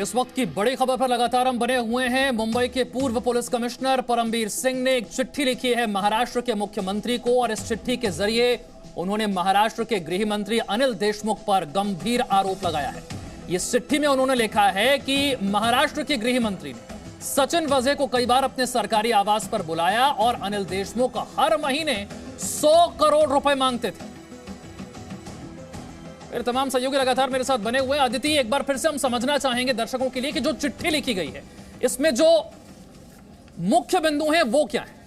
इस वक्त की बड़ी खबर पर लगातार हम बने हुए हैं। मुंबई के पूर्व पुलिस कमिश्नर परमवीर सिंह ने एक चिट्ठी लिखी है महाराष्ट्र के मुख्यमंत्री को और इस चिट्ठी के जरिए उन्होंने महाराष्ट्र के गृह मंत्री अनिल देशमुख पर गंभीर आरोप लगाया है। इस चिट्ठी में उन्होंने लिखा है कि महाराष्ट्र के गृह मंत्री ने सचिन वजे को कई बार अपने सरकारी आवास पर बुलाया और अनिल देशमुख हर महीने 100 करोड़ रुपए मांगते थे। मेरे तमाम सहयोगी लगातार मेरे साथ बने हुए हैं। अदिति, एक बार फिर से हम समझना चाहेंगे दर्शकों के लिए कि जो चिट्ठी लिखी गई है इसमें जो मुख्य बिंदु हैं वो क्या है।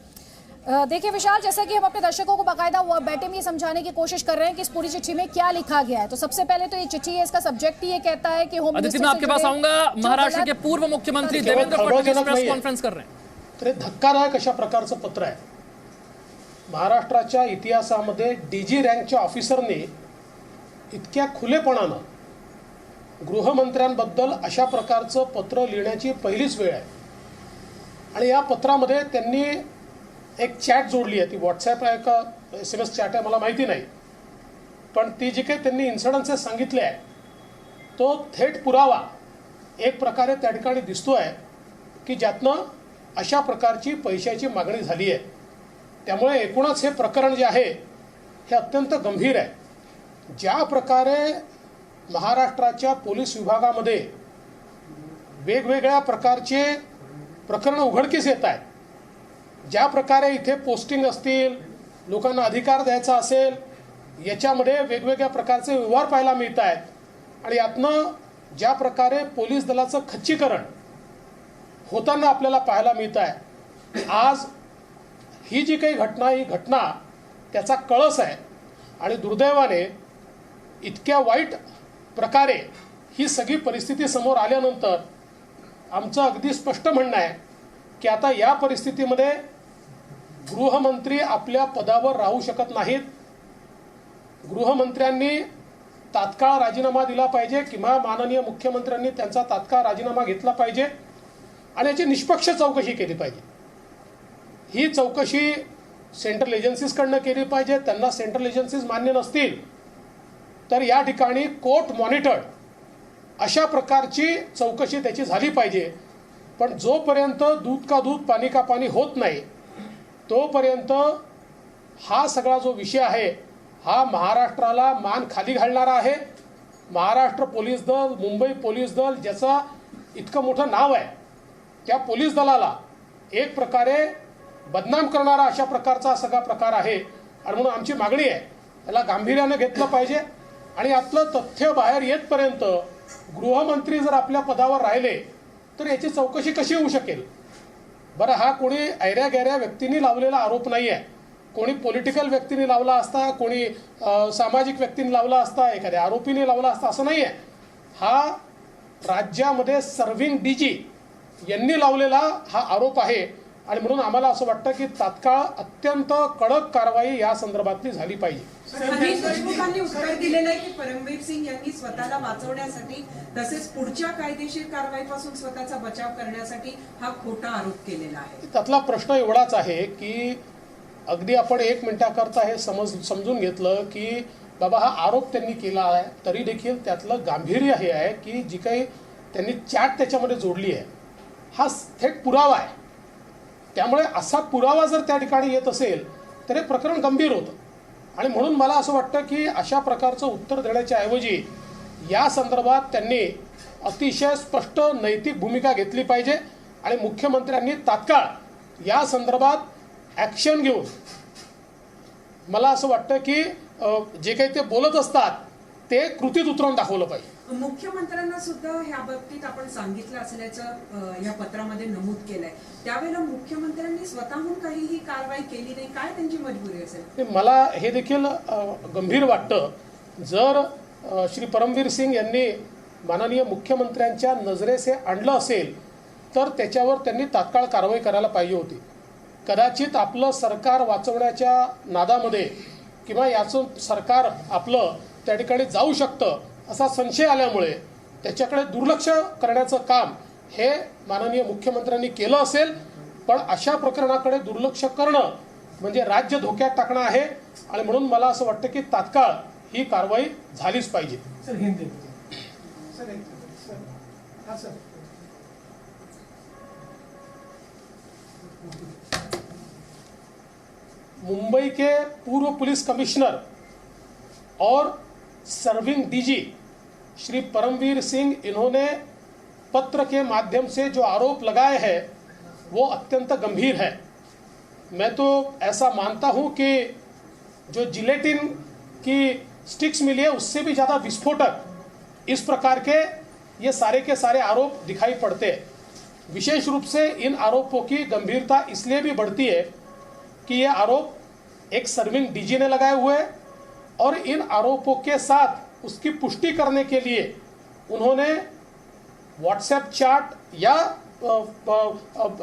देखिए विशाल, जैसा कि हम अपने दर्शकों को बाकायदा वो बैठे में ये समझाने की कोशिश कर रहे हैं कि इस पूरी चिट्ठी में क्या लिखा गया है। तो सबसे पहले तो ये चिट्ठी है, इसका सब्जेक्ट ही ये कहता है कि होम मिनिस्टर, मैं आपके पास आऊंगा। महाराष्ट्र के पूर्व मुख्यमंत्री देवेंद्र फडणवीस प्रेस कॉन्फ्रेंस कर रहे हैं। तर धक्कादायक अशा प्रकारचं पत्र आहे। महाराष्ट्राच्या इतिहासामध्ये डीजी रँकच्या ऑफिसरने इतक्या खुलेपणानं गृहमंत्र्यांबद्दल अशा प्रकारचं पत्र लिहिण्याची पहिलीच वेळ आहे। आणि या पत्रामध्ये त्यांनी एक चॅट जोडली आहे, ती व्हॉट्सॲप आहे का SMS चॅट आहे मला माहिती नाही, पण ती जी काही त्यांनी इन्सिडन्सेस सांगितले आहे तो थेट पुरावा एक प्रकारे त्या ठिकाणी दिसतोय की ज्यातनं अशा प्रकारची पैशाची मागणी झाली आहे। त्यामुळे एकूणच हे प्रकरण जे आहे हे अत्यंत गंभीर आहे। ज्या प्रकारे महाराष्ट्राच्या पोलीस विभागामध्ये वेगवेगळ्या प्रकारचे प्रकरण उघडकीस येत आहेत, ज्या प्रकारे इथे पोस्टिंग असतील, लोकांना अधिकार द्यायचा असेल, याच्यामध्ये वेगवेगळ्या प्रकारचे व्यवहार पाहायला मिळत आहेत आणि यातनं ज्या प्रकारे पोलीस दलाचं खच्चीकरण होताना आपल्याला पाहायला मिळत आहे। आज ही जी काही घटना, ही घटना त्याचा कळस आहे आणि दुर्दैवाने इतक्या वाईट प्रकारे ही सगळी परिस्थिती समोर आल्यानंतर आमचं अगदी स्पष्ट म्हणणं आहे की आता या परिस्थितीमध्ये गृहमंत्री आपल्या पदावर राहू शकत नाहीत। गृहमंत्र्यांनी तात्काळ राजीनामा दिला पाहिजे किंवा माननीय मुख्यमंत्र्यांनी त्यांचा तात्काळ राजीनामा घेतला पाहिजे आणि याची निष्पक्ष चौकशी केली पाहिजे। ही चौकशी सेंट्रल एजन्सीजकडनं केली पाहिजे। त्यांना सेंट्रल एजन्सीज मान्य नसतील तर या ठिकाणी कोर्ट मॉनिटर्ड अशा प्रकारची चौकशी त्याची झाली पाहिजे। पण जोपर्यंत दूध का दूध पाणी का पाणी होत नाही तोपर्यंत हा सगळा जो विषय आहे हा महाराष्ट्राला मान खाली घालणारा आहे। महाराष्ट्र पोलीस दल, मुंबई पोलीस दल ज्याचा इतकं मोठं नाव आहे त्या पोलीस दलाला एक प्रकारे बदनाम करणारा अशा प्रकारचा सगळा प्रकार आहे आणि म्हणून आमची मागणी आहे याला गांभीर्याने घेतलं पाहिजे आणि यातलं तथ्य बाहेर येतपर्यंत गृहमंत्री जर आपल्या पदावर राहिले तर याची चौकशी कशी होऊ शकेल। बरं, हा कोणी ऐऱ्या गैऱ्या व्यक्तींनी लावलेला आरोप नाही आहे, कोणी पॉलिटिकल व्यक्तींनी लावला असता, कोणी सामाजिक व्यक्तींनी लावला असता, एखाद्या आरोपीने लावला असता असं नाही आहे। हा राज्यामध्ये सर्व्हिंग डीजी यांनी लावलेला हा आरोप आहे आणि म्हणून आम्हाला असं वाटतं की तात्काळ अत्यंत कडक कारवाई या संदर्भातली झाली पाहिजे। अनिल देशमुखांनी उत्तर दिलेलं आहे की परमवीर सिंग यांनी स्वतःला वाचवण्यासाठी तसेच पुढच्या कायदेशीर कारवाईपासून स्वतःचा बचाव करण्यासाठी हा खोटा आरोप केलेला आहे। त्यातला प्रश्न एवढाच आहे की अगदी आपण 1 मिनिटाकरता हे समजून घेतलं की बाबा हा आरोप त्यांनी केला आहे, तरी देखील त्यातलं गांभीर्य हे आहे की जी काही त्यांनी चॅट त्याच्यामध्ये जोडली आहे हा थेट पुरावा आहे। त्यामुळे असा पुरावा जर त्या ठिकाणी येत असेल तर हे प्रकरण गंभीर होतं आणि म्हणून मला असं वाटतं की अशा प्रकारचं उत्तर देण्याच्या ऐवजी या संदर्भात त्यांनी अतिशय स्पष्ट नैतिक भूमिका घेतली पाहिजे आणि मुख्यमंत्र्यांनी तात्काळ या संदर्भात ॲक्शन घेऊन मला असं वाटतं की जे काही ते बोलत असतात ते कृतीत उतरवून दाखवलं पाहिजे। मुख्यमंत्र्यांना सुद्धा ह्या बाबतीत आपण सांगितलं असल्याचं या पत्रामध्ये नमूद केलंय, त्यावेळेला मुख्यमंत्र्यांनी स्वतःहून काहीही कारवाई केली नाही, काय त्यांची मजबुरी असेल? मला हे देखील गंभीर वाटतं। जर श्री परमवीर सिंग यांनी माननीय मुख्यमंत्र्यांच्या नजरेसे आणलं असेल तर त्याच्यावर त्यांनी तात्काळ कारवाई करायला पाहिजे होती। कदाचित आपलं सरकार वाचवण्याच्या नादामध्ये किंवा याचं सरकार आपलं त्या ठिकाणी जाऊ शकतं असा संशय आल्यामुळे त्याच्याकडे दुर्लक्ष करण्याचं काम हे माननीय मुख्यमंत्र्यांनी केलं असेल। पण अशा प्रकरणाकडे दुर्लक्ष करणं म्हणजे राज्य धोक्यात टाकणं आहे आणि म्हणून मला असं वाटतं की तात्काळ ही कारवाई झालीच पाहिजे। हाँ सर। मुंबई के पूर्व पुलिस कमिश्नर और सर्विंग डीजी श्री परमवीर सिंह, इन्होंने पत्र के माध्यम से जो आरोप लगाए हैं वो अत्यंत गंभीर है। मैं तो ऐसा मानता हूं कि जो जिलेटिन की स्टिक्स मिली है उससे भी ज़्यादा विस्फोटक इस प्रकार के ये सारे के सारे आरोप दिखाई पड़ते हैं। विशेष रूप से इन आरोपों की गंभीरता इसलिए भी बढ़ती है कि ये आरोप एक सर्विंग डीजी ने लगाए हुए हैं और इन आरोपों के साथ उसकी पुष्टि करने के लिए उन्होंने व्हाट्सएप चैट या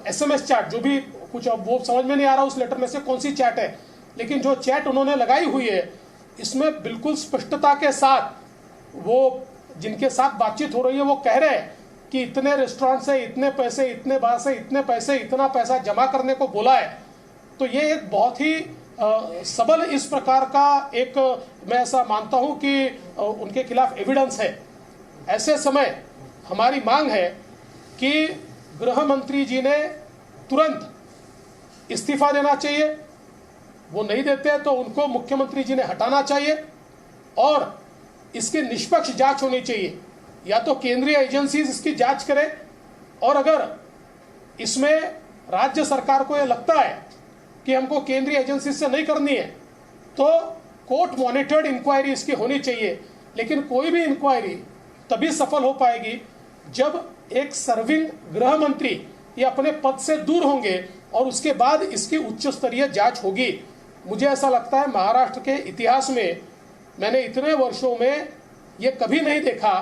SMS चैट, जो भी कुछ, अब वो समझ में नहीं आ रहा उस लेटर में से कौन सी चैट है, लेकिन जो चैट उन्होंने लगाई हुई है इसमें बिल्कुल स्पष्टता के साथ वो जिनके साथ बातचीत हो रही है वो कह रहे हैं कि इतने रेस्टोरेंट से इतने पैसे, इतने बार से इतने पैसे, इतना पैसा जमा करने को बोला है। तो ये एक बहुत ही सबल इस प्रकार का एक, मैं ऐसा मानता हूं कि उनके खिलाफ एविडेंस है। ऐसे समय हमारी मांग है कि गृह मंत्री जी ने तुरंत इस्तीफा देना चाहिए, वो नहीं देते तो उनको मुख्यमंत्री जी ने हटाना चाहिए और इसकी निष्पक्ष जांच होनी चाहिए। या तो केंद्रीय एजेंसीज इसकी जांच करें और अगर इसमें राज्य सरकार को यह लगता है कि हमको केंद्रीय एजेंसी से नहीं करनी है तो कोर्ट मॉनिटर्ड इंक्वायरी इसकी होनी चाहिए। लेकिन कोई भी इंक्वायरी तभी सफल हो पाएगी जब एक सर्विंग गृह मंत्री ये अपने पद से दूर होंगे और उसके बाद इसकी उच्च स्तरीय जांच होगी। मुझे ऐसा लगता है महाराष्ट्र के इतिहास में मैंने इतने वर्षों में ये कभी नहीं देखा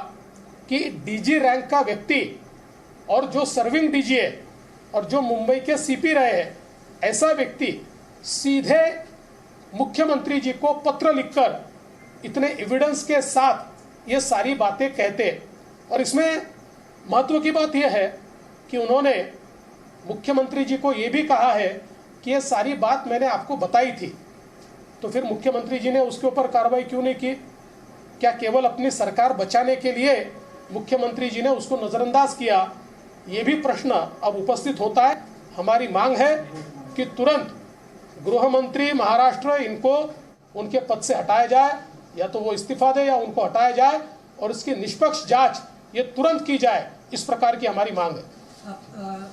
कि डीजी रैंक का व्यक्ति और जो सर्विंग डीजी है और जो मुंबई के सीपी रहे हैं, ऐसा व्यक्ति सीधे मुख्यमंत्री जी को पत्र लिखकर इतने एविडेंस के साथ ये सारी बातें कहते। और इसमें महत्व की बात यह है कि उन्होंने मुख्यमंत्री जी को ये भी कहा है कि ये सारी बात मैंने आपको बताई थी। तो फिर मुख्यमंत्री जी ने उसके ऊपर कार्रवाई क्यों नहीं की? क्या केवल अपनी सरकार बचाने के लिए मुख्यमंत्री जी ने उसको नजरअंदाज किया? ये भी प्रश्न अब उपस्थित होता है। हमारी मांग है कि तुरंत गृह मंत्री महाराष्ट्र इनको उनके पद से हटाया जाए, या तो वो इस्तीफा दे या उनको हटाया जाए और इसकी निष्पक्ष जांच ये तुरंत की जाए। इस प्रकार की हमारी मांग है।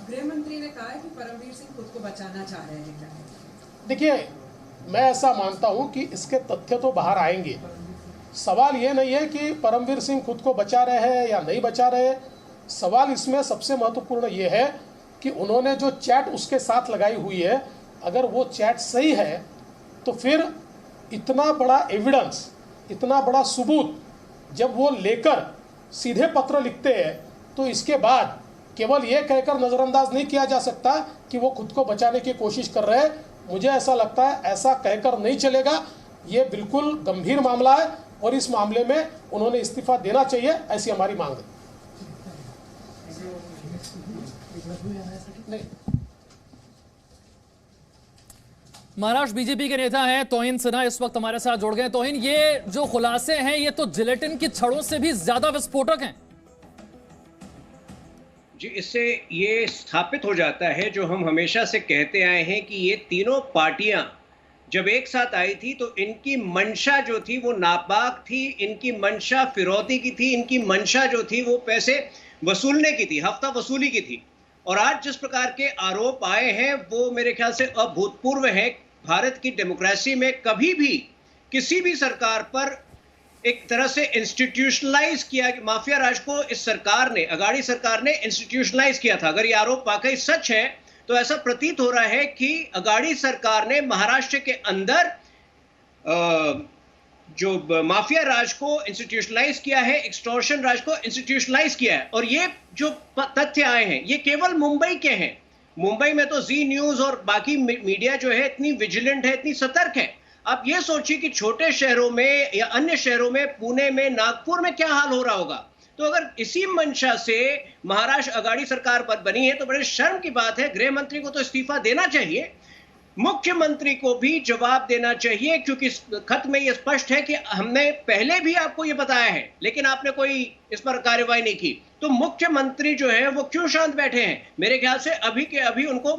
गृह मंत्री ने कहा है कि परमवीर सिंह खुद को बचाना चाह रहे हैं। देखिए, मैं ऐसा मानता हूं कि इसके तथ्य तो बाहर आएंगे। सवाल ये नहीं है कि परमवीर सिंह खुद को बचा रहे हैं या नहीं बचा रहे। सवाल इसमें सबसे महत्वपूर्ण ये है कि उन्होंने जो चैट उसके साथ लगाई हुई है, अगर वो चैट सही है तो फिर इतना बड़ा एविडेंस, इतना बड़ा सबूत जब वो लेकर सीधे पत्र लिखते हैं तो इसके बाद केवल ये कहकर नज़रअंदाज नहीं किया जा सकता कि वो खुद को बचाने की कोशिश कर रहे हैं। मुझे ऐसा लगता है ऐसा कहकर नहीं चलेगा। ये बिल्कुल गंभीर मामला है और इस मामले में उन्होंने इस्तीफा देना चाहिए, ऐसी हमारी मांग है। महाराष्ट्र बीजेपी के नेता हैं तौहीन सिन्हा इस वक्त हमारे साथ जुड़ गए। तौहीन, ये जो खुलासे हैं ये तो जिलेटिन की छड़ों से भी ज्यादा विस्फोटक हैं। जी, इससे ये स्थापित हो जाता है जो हम हमेशा से कहते आए हैं कि ये तीनों पार्टियां जब एक साथ आई थी तो इनकी मंशा जो थी वो नापाक थी, इनकी मंशा फिरौती की थी, इनकी मंशा जो थी वो पैसे वसूलने की थी, हफ्ता वसूली की थी। और आज जिस प्रकार के आरोप आए हैं वो मेरे ख्याल से अभूतपूर्व है। भारत की डेमोक्रेसी में कभी भी किसी भी सरकार पर एक तरह से इंस्टीट्यूशनलाइज किया, माफिया राज को इस सरकार ने, अगाड़ी सरकार ने इंस्टीट्यूशनलाइज किया था। अगर ये आरोप वाकई सच है तो ऐसा प्रतीत हो रहा है कि अगाड़ी सरकार ने महाराष्ट्र के अंदर जो माफिया राज को इंस्टीट्यूशनलाइज किया है, एक्सटॉर्शन राज को इंस्टीट्यूशनलाइज किया है। और ये जो तथ्य आए हैं ये केवल मुंबई के हैं। मुंबई में तो जी न्यूज और बाकी मीडिया जो है इतनी विजिलेंट है, इतनी सतर्क है। आप ये सोचिए कि छोटे शहरों में या अन्य शहरों में, पुणे में, नागपुर में क्या हाल हो रहा होगा। तो अगर इसी मंशा से महाराष्ट्र अगाड़ी सरकार बनी है तो बड़े शर्म की बात है। गृह मंत्री को तो इस्तीफा देना चाहिए। मुख्यमंत्री को भी जवाब देना चाहिए, क्योंकि खत में यह स्पष्ट है कि हमने पहले भी आपको यह बताया है लेकिन आपने कोई इस पर कार्रवाई नहीं की। तो मुख्यमंत्री जो है वो क्यों शांत बैठे हैं? मेरे ख्याल से अभी के अभी उनको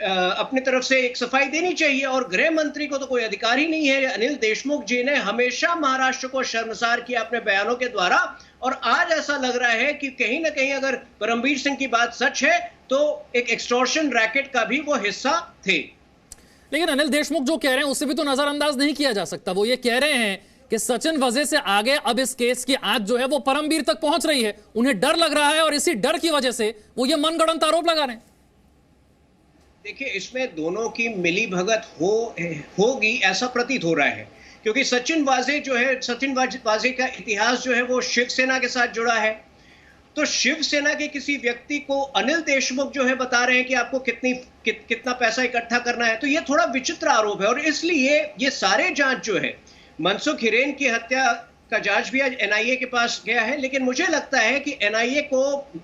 अपनी तरफ से एक सफाई देनी चाहिए। और गृह मंत्री को तो कोई अधिकार ही नहीं है। अनिल देशमुख जी ने हमेशा महाराष्ट्र को शर्मसार किया अपने बयानों के द्वारा, और आज ऐसा लग रहा है कि कहीं ना कहीं अगर परमबीर सिंह की बात सच है तो एक एक्सटॉर्शन रैकेट का भी वो हिस्सा थे। लेकिन अनिल देशमुख जो कह रहे हैं उसे भी तो नजरअंदाज नहीं किया जा सकता। वो ये कह रहे हैं कि सचिन वजह से आगे अब इस केस की आंच जो है वो परमबीर तक पहुंच रही है, उन्हें डर लग रहा है और इसी डर की वजह से वो ये मनगढ़ंत आरोप लगा रहे हैं। देखिए, इसमें दोनों की मिली भगत होगी ऐसा प्रतीत हो रहा है, क्योंकि सचिन वाजे का इतिहास जो है वो शिवसेना के साथ जुड़ा है। तो शिवसेना के किसी व्यक्ति को अनिल देशमुख जो है बता रहे हैं कि आपको कितना पैसा इकट्ठा करना है, तो ये थोड़ा विचित्र आरोप है। और इसलिए ये सारे जांच जो है, मनसुख हिरेन की हत्या का जांच भी आज एनआईए के पास गया है, लेकिन मुझे लगता है कि एनआईए को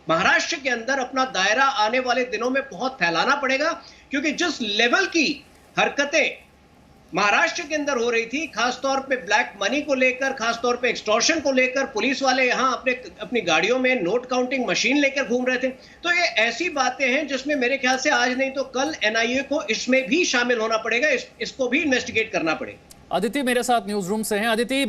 महाराष्ट्र के अंदर अपना दायरा आने वाले दिनों में बहुत फैलाना पड़ेगा, क्योंकि जिस लेवल की हरकतें महाराष्ट्र के अंदर हो रही थी, खासतौर पे ब्लैक मनी को लेकर, खासतौर पे एक्सटॉर्शन को लेकर, पुलिस वाले यहां अपनी गाड़ियों में नोट काउंटिंग मशीन लेकर घूम रहे थे। तो ये ऐसी बातें हैं जिसमें मेरे ख्याल से आज नहीं तो कल एनआईए को इसमें भी शामिल होना पड़ेगा, इसको भी इन्वेस्टिगेट करना पड़ेगा। अदिति मेरे साथ न्यूज रूम से हैं। अदिति,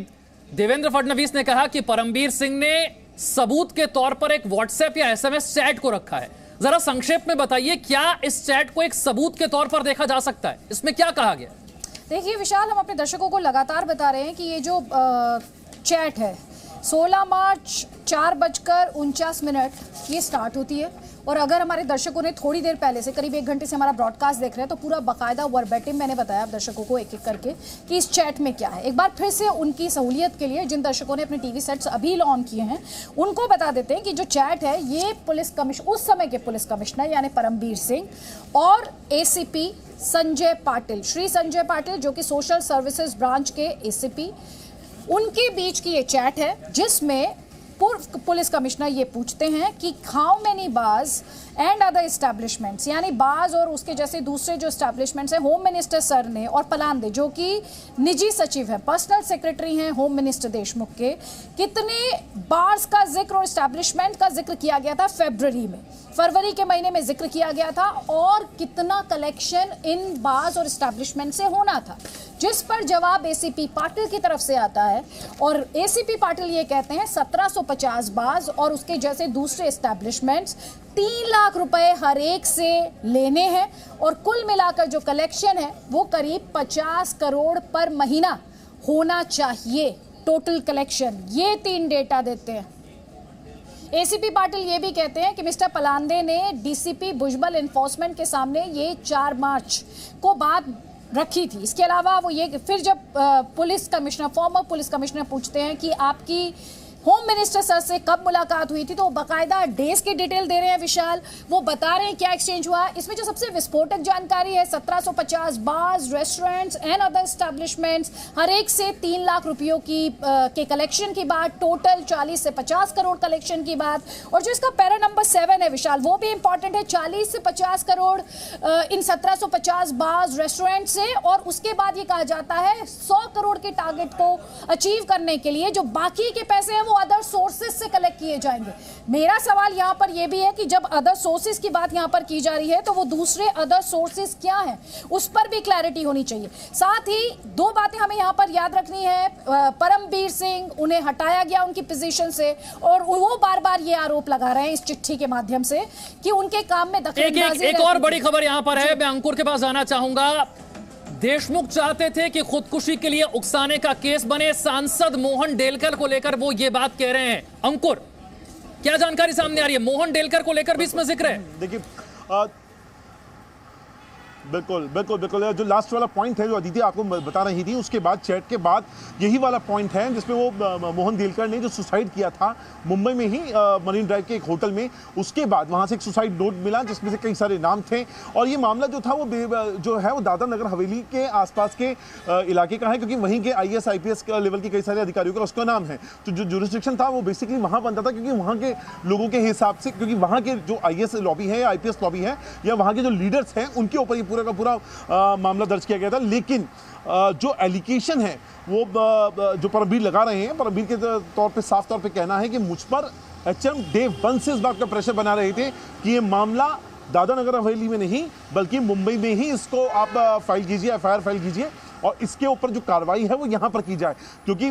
देवेंद्र फडणवीस ने कहा कि परमबीर सिंह ने सबूत के तौर पर एक व्हाट्सएप या एसएमएस चैट को रखा है। जरा संक्षेप में बताइए, क्या इस चैट को एक सबूत के तौर पर देखा जा सकता है? इसमें क्या कहा गया? देखिए विशाल, हम अपने दर्शकों को लगातार बता रहे हैं कि ये जो चैट है 16 मार्च 4:49 ये स्टार्ट होती है। और अगर हमारे दर्शकों ने थोड़ी देर पहले से, करीब 1 घंटे से हमारा ब्रॉडकास्ट देख रहे हैं, तो पूरा बाकायदा वर्बेटिम मैंने बताया आप दर्शकों को एक एक करके कि इस चैट में क्या है। एक बार फिर से उनकी सहूलियत के लिए जिन दर्शकों ने अपने टीवी सेट्स अभी ऑन किए हैं उनको बता देते हैं कि जो चैट है ये उस समय के पुलिस कमिश्नर यानी परमबीर सिंह और एसीपी संजय पाटिल, श्री संजय पाटिल जो कि सोशल सर्विसेज ब्रांच के एसीपी, उनके बीच की ये चैट है, जिसमें पूर्व पुलिस कमिश्नर ये पूछते हैं कि how many bars and other establishments, यानी बार्स और उसके जैसे दूसरे जो एस्टैब्लिशमेंट्स हैं, होम मिनिस्टर सर ने और पलांदे जो कि निजी सचिव है, पर्सनल सेक्रेटरी हैं होम मिनिस्टर देशमुख के, कितने बार्स का जिक्र और एस्टैब्लिशमेंट का जिक्र किया गया था फरवरी के महीने में जिक्र किया गया था, और कितना कलेक्शन इन बार्स और एस्टैब्लिशमेंट से होना था, जिस पर जवाब एसीपी पाटिल की तरफ से आता है। और एसीपी पाटिल ये कहते हैं 1750 बार्स और उसके जैसे दूसरे एस्टैब्लिशमेंट्स 3 लाख रुपए हर एक से लेने हैं, और कुल मिलाकर जो कलेक्शन है वो करीब 50 करोड़ पर महीना होना चाहिए टोटल कलेक्शन। ये 3 डेटा देते हैं। एसीपी पाटिल ये भी कहते हैं कि मिस्टर पलांदे ने डीसीपी भुजबल एनफोर्समेंट के सामने ये 4 मार्च को बात रखी थी। इसके अलावा वो ये फिर जब फॉर्मर पुलिस कमिश्नर पूछते हैं कि आपकी होम मिनिस्टर सर से कब मुलाकात हुई थी, तो बाकायदा डेज की डिटेल दे रहे हैं विशाल। वो बता रहे हैं क्या एक्सचेंज हुआ। इसमें जो सबसे विस्फोटक जानकारी है 1750 bars, restaurants and other establishments, हर एक से 3 लाख रुपयों के कलेक्शन की बात, टोटल 40 से 50 करोड़ कलेक्शन की बात। और जो इसका पैरा नंबर 7 है विशाल, वो भी इंपॉर्टेंट है, 40 से 50 करोड़ इन 1750 बार्स रेस्टोरेंट से, और उसके बाद ये कहा जाता है 100 करोड़ के टारगेट को अचीव करने के लिए जो बाकी के पैसे हैं वो अदर सोर्सेज से कलेक्ट किए जाएंगे। मेरा सवाल यहाँ पर यह भी है कि जब अदर सोर्सेज की बात यहाँ पर की जा रही है तो वो दूसरे अदर सोर्सेज क्या हैं, उस पर भी क्लैरिटी होनी चाहिए। साथ ही 2 बातें हमें यहाँ पर याद रखनी है। परमबीर सिंह, उन्हें हटाया गया उनकी पोजीशन से, और वो बार बार ये आरोप लगा रहे हैं इस चिट्ठी के माध्यम से कि उनके काम में दखलंदाजी। एक और बड़ी खबर यहाँ पर है, मैं अंकुर के पास जाना चाहूंगा। देशमुख चाहते थे कि खुदकुशी के लिए उकसाने का केस बने। सांसद मोहन डेलकर को लेकर वो ये बात कह रहे हैं। अंकुर, क्या जानकारी सामने आ रही है? मोहन डेलकर को लेकर भी इसमें जिक्र है। देखिए बिल्कुल जो लास्ट वाला पॉइंट है जो अदिति आपको बता रही थी, उसके बाद चैट के बाद यही वाला पॉइंट है जिसमें वो मोहन देलकर ने जो सुसाइड किया था मुंबई में ही मरीन ड्राइव के एक होटल में, उसके बाद वहां से एक सुसाइड नोट मिला जिसमें से कई सारे नाम थे। और ये मामला जो था वो जो है वो दादरा नगर हवेली के आसपास के इलाके का है, क्योंकि वहीं के IAS IPS लेवल के कई सारे अधिकारियों का उसका नाम है। तो जो जुरिस्डिक्शन था वो बेसिकली वहां बनता था, क्योंकि वहां के लोगों के हिसाब से, क्योंकि वहां के जो IAS लॉबी है, IPS लॉबी है, या वहां के जो लीडर्स हैं उनके ऊपर पूरा का पूरा मामला दर्ज किया गया था। लेकिन जो एलिगेशन है वो जो परमबीर लगा रहे हैं, परमबीर के तौर पे साफ तौर पे कहना है कि मुझ पर HM डे 1 से इस बात का प्रेशर बना रहे थे कि ये मामला दादरा नगर हवेली में नहीं बल्कि मुंबई में ही इसको आप फाइल कीजिए, FIR फाइल कीजिए और इसके ऊपर जो कार्रवाई है वो यहाँ पर की जाए। क्योंकि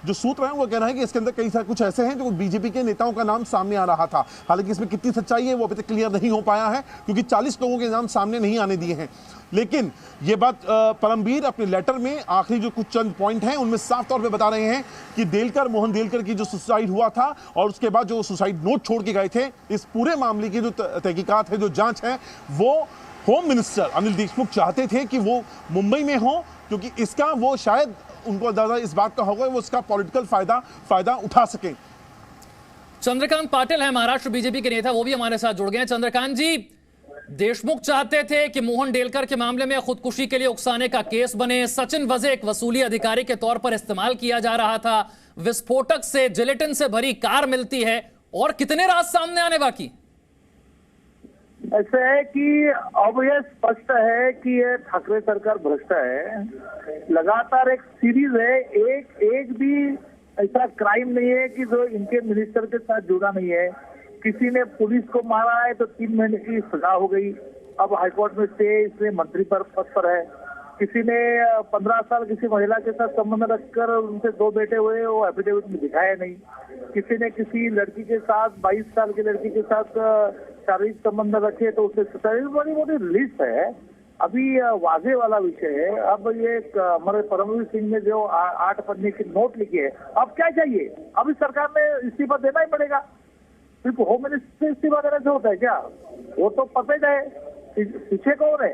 जो सूत्र हैं वो कहना है कि इसके अंदर कई सारे कुछ ऐसे हैं जो बीजेपी के नेताओं का नाम सामने आ रहा था। हालांकि इसमें कितनी सच्चाई है वो अभी तक क्लियर नहीं हो पाया है क्योंकि 40 लोगों के नाम सामने नहीं आने दिए हैं। लेकिन ये बात परमबीर अपने लेटर में आखिरी जो कुछ चंद पॉइंट हैं उनमें साफ तौर पे बता रहे हैं कि मोहन देलकर की जो सुसाइड हुआ था और उसके बाद जो सुसाइड नोट छोड़ के गए थे, इस पूरे मामले की जो तहकीकात है, जो जांच है, वो होम मिनिस्टर अनिल देशमुख चाहते थे कि वो मुंबई में हो क्योंकि इसका वो शायद उनको अंदाजा इस बात का होगा वो इसका पॉलिटिकल फायदा उठा सके। चंद्रकांत पाटिल है महाराष्ट्र बीजेपी के नेता, वो भी हमारे साथ जुड़ गए हैं। चंद्रकांत जी, देशमुख चाहते थे कि मोहन डेलकर के मामले में खुदकुशी के लिए उकसाने का केस बने, सचिन वजे एक वसूली अधिकारी के तौर पर इस्तेमाल किया जा रहा था, विस्फोटक से जिलेटिन से भरी कार मिलती है और कितने राज सामने आने बाकी। ऐसा है कि अब यह स्पष्ट है कि ये ठाकरे सरकार भ्रष्ट है। लगातार एक सीरीज है, एक भी ऐसा क्राइम नहीं है कि जो इनके मिनिस्टर के साथ जुड़ा नहीं है। किसी ने पुलिस को मारा है तो 3 महीने की सजा हो गई, अब हाईकोर्ट में स्टे, इसलिए मंत्री पद पर है। किसी ने 15 साल किसी महिला के साथ संबंध रखकर उनसे 2 बेटे हुए, वो एफिडेविट में दिखाया नहीं। किसी ने किसी लड़की के साथ 22 साल की लड़की के साथ शारीरिक संबंध रखे तो उससे बड़ी मोटी लिस्ट है। अभी वाजे वाला विषय है। अब ये हमारे परमवीर सिंह ने जो 8 पन्ने की नोट लिखी है, अब क्या चाहिए? अभी सरकार ने इस्तीफा देना ही पड़ेगा। सिर्फ होम मिनिस्टर से इस्तीफा देने से होता है क्या? वो तो पते गए पीछे कौन है?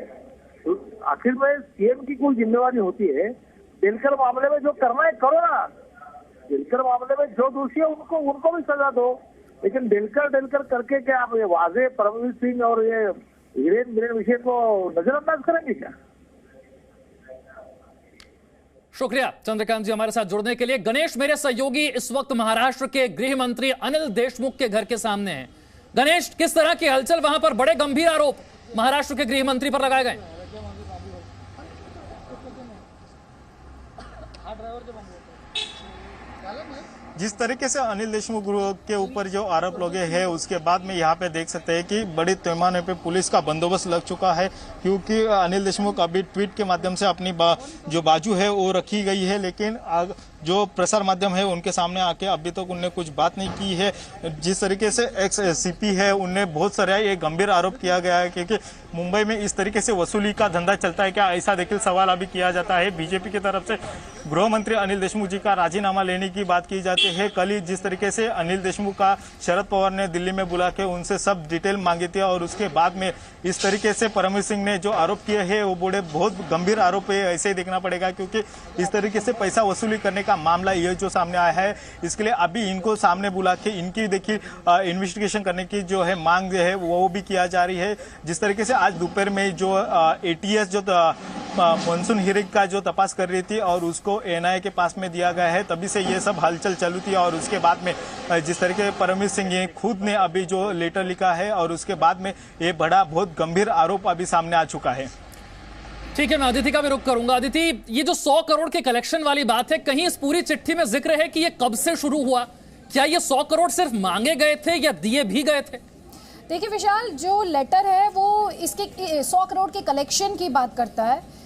तो आखिर में सीएम की कोई जिम्मेवारी होती है। डेलकर मामले में जो करना है करो ना, डेलकर मामले में जो दोषी है उनको भी सजा दो, लेकिन डेलकर करके क्या आप ये वाजे परमवीर सिंह और ये हिरेन विषय को नजरअंदाज करेंगे क्या? शुक्रिया चंद्रकांत जी हमारे साथ जुड़ने के लिए। गणेश मेरे सहयोगी इस वक्त महाराष्ट्र के गृह मंत्री अनिल देशमुख के घर के सामने हैं। गणेश, किस तरह की हलचल, वहां पर बड़े गंभीर आरोप महाराष्ट्र के गृह मंत्री पर लगाए गए। जिस तरीके से अनिल देशमुख के ऊपर जो आरोप लगे हैं उसके बाद में यहाँ पे देख सकते हैं कि बड़े पैमाने पे पुलिस का बंदोबस्त लग चुका है, क्योंकि अनिल देशमुख अभी ट्वीट के माध्यम से अपनी जो बाजू है वो रखी गई है, लेकिन जो प्रसार माध्यम है उनके सामने आके अभी तक उनने कुछ बात नहीं की है। जिस तरीके से एक्स CP है उनने बहुत सारा ये गंभीर आरोप किया गया है क्योंकि मुंबई में इस तरीके से वसूली का धंधा चलता है क्या, ऐसा देखिए सवाल अभी किया जाता है। बीजेपी की तरफ से गृह मंत्री अनिल देशमुख जी का राजीनामा लेने की बात की जाती है। कल ही जिस तरीके से अनिल देशमुख का शरद पवार ने दिल्ली में बुला के उनसे सब डिटेल मांगी थी और उसके बाद में इस तरीके से परमवीर सिंह ने जो आरोप किए हैं वो बड़े बहुत गंभीर आरोप है, ऐसे ही देखना पड़ेगा क्योंकि इस तरीके से पैसा वसूली करने का मामला ये जो सामने आया है, इसके लिए अभी इनको सामने बुला के इनकी देखिए इन्वेस्टिगेशन करने की जो है मांग है वो भी किया जा रही है। जिस तरीके से आज दोपहर में जो ATS जो मानसून हिरिक का जो तपास कर रही थी और उसको NIA के पास में दिया गया है, तभी से ये सब हलचल चालू थी। और उसके बाद में जिस तरीके परमवीर सिंह ये खुद ने अभी जो लेटर लिखा है और उसके बाद में ये बड़ा बहुत गंभीर आरोप अभी सामने आ चुका है। ठीक है, मैं अदिति का भी रुख करूंगा। अदिति, ये जो 100 करोड़ के कलेक्शन वाली बात है, कहीं इस पूरी चिट्ठी में जिक्र है कि ये कब से शुरू हुआ? क्या ये 100 करोड़ सिर्फ मांगे गए थे या दिए भी गए थे? देखिए विशाल, जो लेटर है वो इसके 100 करोड़ के कलेक्शन की बात करता है।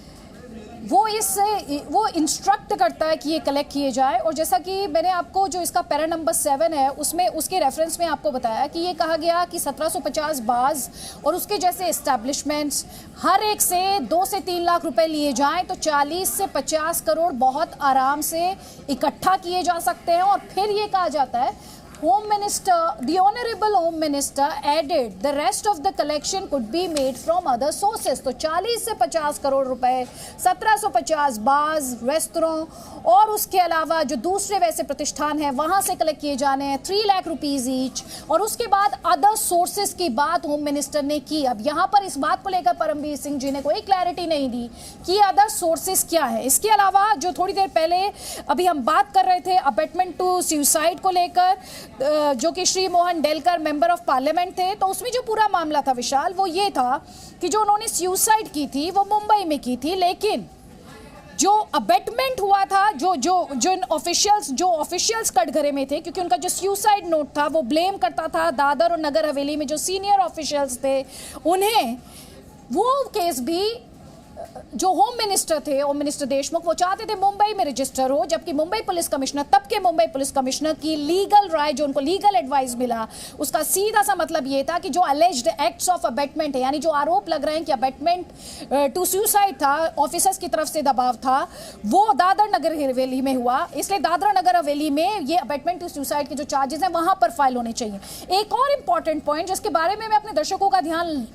वो इंस्ट्रक्ट करता है कि ये कलेक्ट किए जाए। और जैसा कि मैंने आपको जो इसका पैरा नंबर 7 है उसमें उसके रेफरेंस में आपको बताया कि ये कहा गया कि 1750 बार्स और उसके जैसे एस्टैब्लिशमेंट्स हर एक से 2 से 3 लाख रुपए लिए जाएं तो 40 से 50 करोड़ बहुत आराम से इकट्ठा किए जा सकते हैं। और फिर ये कहा जाता है Home Minister, the Honorable Home Minister added the rest of the collection could be made from other sources। तो 40 से 50 करोड़ रुपए 1750 बार्स, रेस्तोरों और उसके अलावा जो दूसरे वैसे प्रतिष्ठान हैं वहां से कलेक्ट किए जाने हैं 3 लाख रुपीज ईच। और उसके बाद अदर सोर्सेज की बात होम मिनिस्टर ने की। अब यहाँ पर इस बात को लेकर परमवीर सिंह जी ने कोई क्लैरिटी नहीं दी कि अदर सोर्सेज क्या है। इसके अलावा जो थोड़ी देर पहले अभी हम बात कर रहे थे अबेटमेंट टू सुसाइड को लेकर, जो कि Shri Mohan Delkar member of parliament थे, तो उसमें जो पूरा मामला था विशाल, वो ये था कि जो उन्होंने सुसाइड की थी वो मुंबई में की थी, लेकिन जो अबेटमेंट हुआ था, जो ऑफिशियल्स कटघरे में थे, क्योंकि उनका जो सुसाइड नोट था वो ब्लेम करता था दादर और नगर हवेली में जो सीनियर ऑफिशियल्स थे उन्हें। वो केस भी जो होम मिनिस्टर थे, होम मिनिस्टर देशमुख, वो चाहते थे मुंबई में रजिस्टर हो, जबकि मुंबई पुलिस कमिश्नर, तब के मुंबई पुलिस कमिश्नर की लीगल राय, जो उनको लीगल एडवाइस मिला, उसका सीधा सा मतलब ये था कि जो अलेज्ड एक्ट्स ऑफ अबेटमेंट है, यानी जो आरोप लग रहे हैं कि अबेटमेंट टू सुसाइड था, ऑफिसर्स की तरफ से दबाव था, वो दादर नगर हवेली में हुआ। इसलिए दादर नगर हवेली में ये अबेटमेंट टू सुसाइड के जो चार्जेस हैं वहां पर फाइल होने चाहिए। एक और इंपॉर्टेंट पॉइंट जिसके बारे में मैं अपने दर्शकों का ध्यान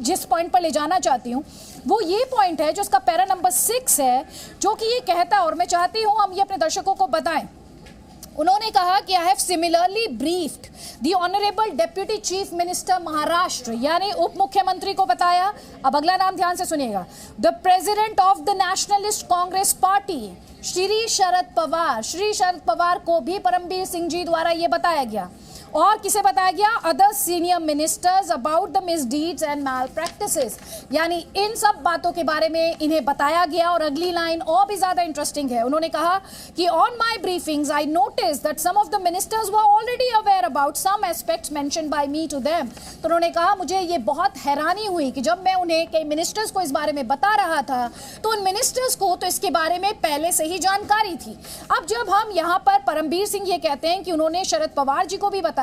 जिस पॉइंट पर ले जाना चाहती हूँ, वो ये पॉइंट है जो उसका पैरा नंबर 6 है, जो कि ये कहता है, और मैं चाहती हूं हम ये अपने दर्शकों को बताएं। उन्होंने कहा कि I have similarly briefed the honourable deputy chief minister Maharashtra, यानी उप मुख्यमंत्री को बताया। अब अगला नाम ध्यान से सुनिएगा, the president of the Nationalist Congress Party Shri Sharad Pawar. Shri Sharad Pawar को भी परमबीर सिंह जी द्वारा ये बताया गया। और किसे बताया गया? Other senior ministers about the misdeeds and malpractices, यानी इन सब बातों के बारे में इन्हें बताया गया। और अगली लाइन और भी ज्यादा इंटरेस्टिंग है, उन्होंने कहा कि on my briefings I notice that some of the ministers were already aware about some aspects mentioned by me to them. तो उन्होंने कहा मुझे ये बहुत हैरानी हुई कि जब मैं उन्हें कई मिनिस्टर्स को इस बारे में बता रहा था तो उन मिनिस्टर्स को तो इसके बारे में पहले से ही जानकारी थी। अब जब हम यहाँ पर परमबीर सिंह ये कहते हैं कि उन्होंने शरद पवार जी को भी बताया,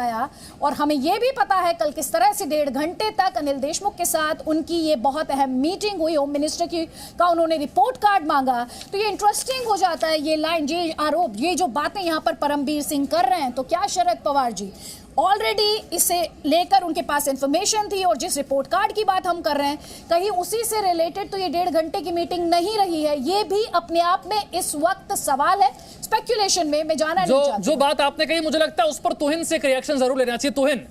और हमें यह भी पता है कल किस तरह से 1.5 घंटे तक अनिल देशमुख के साथ उनकी ये बहुत अहम मीटिंग हुई, होम मिनिस्टर की का उन्होंने रिपोर्ट कार्ड मांगा, तो ये इंटरेस्टिंग हो जाता है ये लाइन, ये आरोप, ये जो बातें यहाँ पर परमबीर सिंह कर रहे हैं। तो क्या शरद पवार जी ऑलरेडी इसे लेकर उनके पास इंफॉर्मेशन थी, और जिस रिपोर्ट कार्ड की बात हम कर रहे हैं कहीं उसी से रिलेटेड तो ये 1.5 घंटे की मीटिंग नहीं रही है? ये भी अपने आप में इस वक्त सवाल है, स्पेक्यूलेशन में मैं जाना नहीं चाहती। जो बात आपने कही मुझे लगता है उस पर तुहिन से एक रिएक्शन जरूर लेना चाहिए। तुहिन,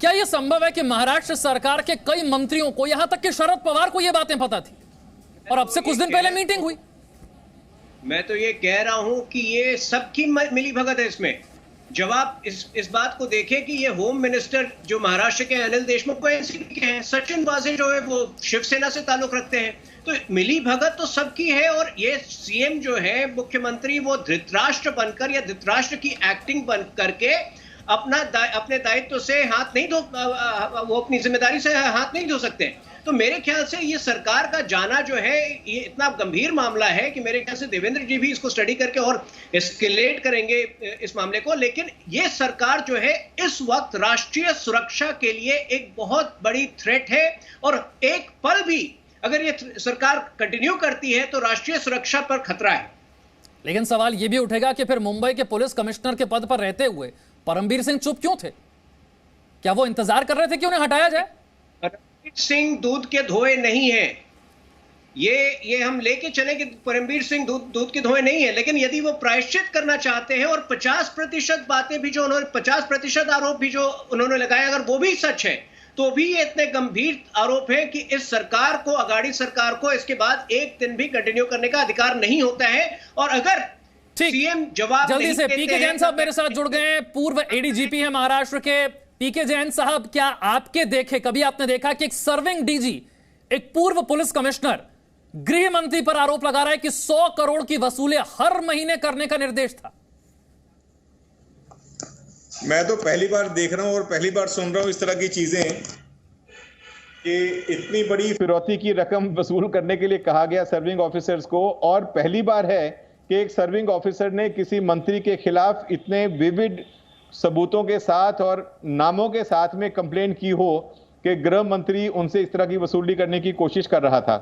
क्या यह संभव है कि महाराष्ट्र सरकार के कई मंत्रियों को, यहां तक कि शरद पवार को ये बातें पता थी और अब से कुछ दिन पहले मीटिंग हुई? मैं तो ये कह रहा हूं कि ये सबकी मिली भगत है इसमें। जब आप इस बात को देखें कि ये होम मिनिस्टर जो महाराष्ट्र के अनिल देशमुख को एनसीपी के हैं, सचिन वाजे जो है वो शिवसेना से ताल्लुक रखते हैं, तो मिली भगत तो सबकी है। और ये सीएम जो है, मुख्यमंत्री, वो धृतराष्ट्र बनकर या धृतराष्ट्र की एक्टिंग बन करके अपने दायित्व से हाथ नहीं धो, वो अपनी जिम्मेदारी से हाथ नहीं धो सकते। तो मेरे ख्याल से ये सरकार का जाना जो है, ये इतना गंभीर मामला है कि मेरे ख्याल से देवेंद्र जी भी इसको स्टडी करके और एस्केलेट करेंगे इस मामले को। लेकिन ये सरकार जो है इस वक्त राष्ट्रीय सुरक्षा के लिए एक बहुत बड़ी थ्रेट है, और एक पल भी अगर ये सरकार कंटिन्यू करती है तो राष्ट्रीय सुरक्षा पर खतरा है। लेकिन सवाल यह भी उठेगा कि फिर मुंबई के पुलिस कमिश्नर के पद पर रहते हुए परमबीर सिंह चुप क्यों थे? क्या वो इंतजार कर रहे थे कि उन्हें हटाया जाए? परमबीर सिंह दूध के धोए नहीं है, ये हम लेके चले कि परमबीर सिंह दूध के धोए नहीं है। लेकिन यदि वो प्रायश्चित करना चाहते हैं और 50% बातें भी जो उन्होंने, 50% आरोप भी जो उन्होंने लगाए, अगर वो भी सच है तो भी ये इतने गंभीर आरोप है कि इस सरकार को, अगाड़ी सरकार को इसके बाद एक दिन भी कंटिन्यू करने का अधिकार नहीं होता है। और अगर सीएम जवाब जल्दी से, पीके जैन साहब मेरे साथ जुड़ गए हैं, पूर्व एडीजीपी हैं महाराष्ट्र के। पीके जैन साहब, क्या आपके देखे कभी आपने देखा कि एक सर्विंग डीजी, एक पूर्व पुलिस कमिश्नर गृह मंत्री पर आरोप लगा रहा है कि 100 करोड़ की वसूलें हर महीने करने का निर्देश था? मैं तो पहली बार देख रहा हूं और पहली बार सुन रहा हूं इस तरह की चीजें कि इतनी बड़ी फिरौती की रकम वसूल करने के लिए कहा गया सर्विंग ऑफिसर्स को। और पहली बार है कि एक सर्विंग ऑफिसर ने किसी मंत्री के खिलाफ इतने विविड सबूतों के साथ और नामों के साथ में कंप्लेंट की हो कि गृह मंत्री उनसे इस तरह की वसूली करने की कोशिश कर रहा था।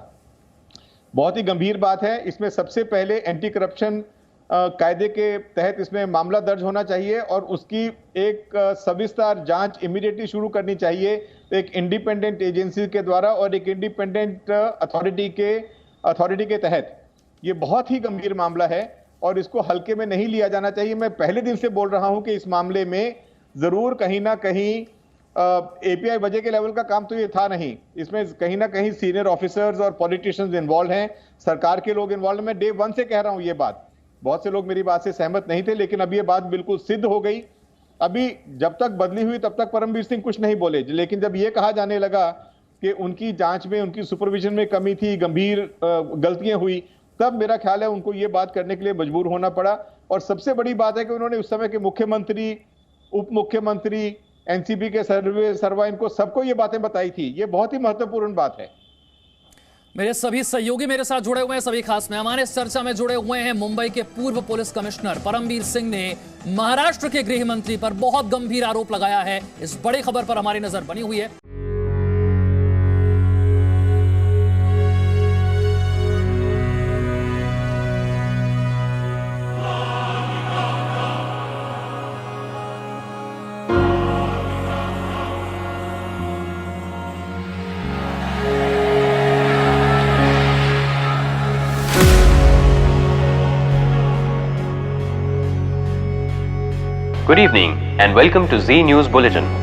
बहुत ही गंभीर बात है। इसमें सबसे पहले एंटी करप्शन कायदे के तहत इसमें मामला दर्ज होना चाहिए और उसकी एक सविस्तार जांच इमीडिएटली शुरू करनी चाहिए, एक इंडिपेंडेंट एजेंसी के द्वारा और एक इंडिपेंडेंट अथॉरिटी के तहत। ये बहुत ही गंभीर मामला है और इसको हल्के में नहीं लिया जाना चाहिए। मैं पहले दिन से बोल रहा हूं कि इस मामले में जरूर कहीं ना कहीं एपीआई वजह के लेवल का काम तो ये था नहीं, इसमें कहीं ना कहीं सीनियर ऑफिसर्स और पॉलिटिशियंस इन्वॉल्व हैं, सरकार के लोग इन्वॉल्व। मैं डे 1 से कह रहा हूं ये बात, बहुत से लोग मेरी बात से सहमत नहीं थे, लेकिन अब ये बात बिल्कुल सिद्ध हो गई अभी जब तक बदली हुई तब तक परमवीर सिंह कुछ नहीं बोले, लेकिन जब ये कहा जाने लगा कि उनकी जांच में, उनकी सुपरविजन में कमी थी, गंभीर गलतियां हुई, तब मेरा ख्याल है उनको ये बात करने के लिए मजबूर होना पड़ा। और सबसे बड़ी बात है कि उन्होंने उस समय के मुख्यमंत्री, उप मुख्यमंत्री, एनसीपी के सर्वा, इनको सबको ये बातें बताई थी। ये बहुत ही महत्वपूर्ण बात है। मेरे सभी सहयोगी मेरे साथ जुड़े हुए हैं, सभी खास मेहमान इस चर्चा में जुड़े हुए हैं। मुंबई के पूर्व पुलिस कमिश्नर परमवीर सिंह ने महाराष्ट्र के गृह मंत्री पर बहुत गंभीर आरोप लगाया है। इस बड़ी खबर पर हमारी नजर बनी हुई है। Good evening and welcome to Z News Bulletin.